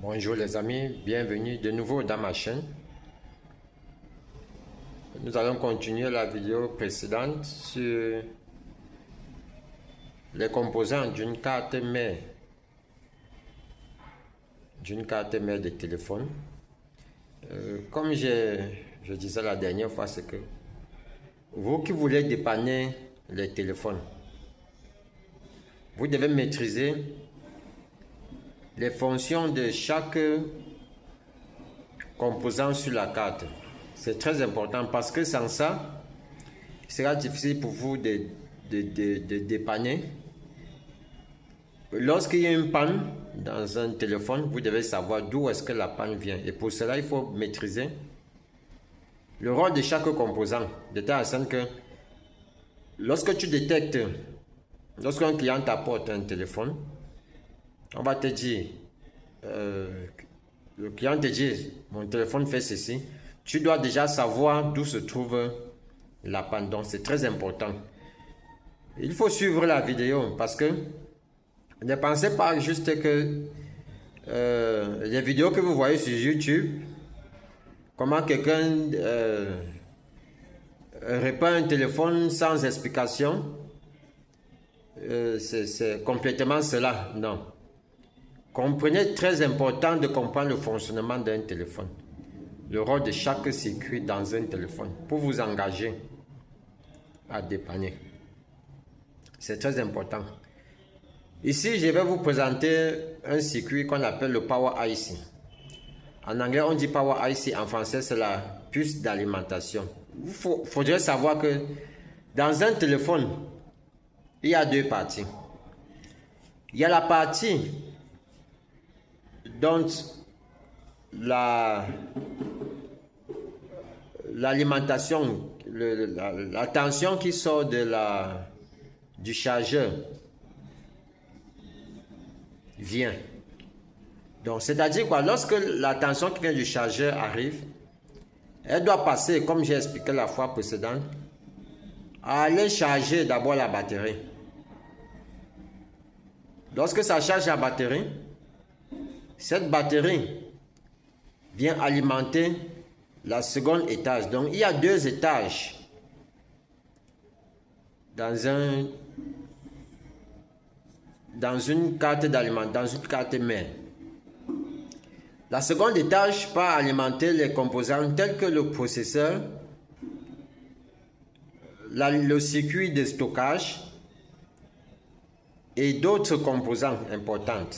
Bonjour les amis, bienvenue de nouveau dans ma chaîne. Nous allons continuer la vidéo précédente sur les composants d'une carte mère de téléphone. Comme je disais la dernière fois, c'est que vous qui voulez dépanner les téléphones, vous devez maîtriser les fonctions de chaque composant sur la carte. C'est très important parce que sans ça, il sera difficile pour vous de dépanner. Lorsqu'il y a une panne dans un téléphone, vous devez savoir d'où est-ce que la panne vient. Et pour cela, il faut maîtriser le rôle de chaque composant, de telle sorte que lorsque tu détectes, lorsqu'un client t'apporte un téléphone, on va te dire, le client te dit, mon téléphone fait ceci. Tu dois déjà savoir d'où se trouve la panne. Donc, c'est très important. Il faut suivre la vidéo parce que ne pensez pas juste que les vidéos que vous voyez sur YouTube, comment quelqu'un répare un téléphone sans explication, c'est complètement cela. Non. Comprenez, très important de comprendre le fonctionnement d'un téléphone, le rôle de chaque circuit dans un téléphone pour vous engager à dépanner. C'est très important. Ici, je vais vous présenter un circuit qu'on appelle le Power IC. En anglais, on dit Power IC, en français, c'est la puce d'alimentation. Il faudrait savoir que dans un téléphone, il y a deux parties. Il y a la partie dont l'alimentation, la tension qui sort du chargeur vient. Donc, c'est-à-dire quoi? Lorsque la tension qui vient du chargeur arrive, elle doit passer, comme j'ai expliqué la fois précédente, à aller charger d'abord la batterie. Lorsque ça charge la batterie, cette batterie vient alimenter la seconde étage. Donc, il y a deux étages dans une carte d'alimentation, dans une carte mère. La seconde étage va alimenter les composants tels que le processeur, le circuit de stockage et d'autres composants importants.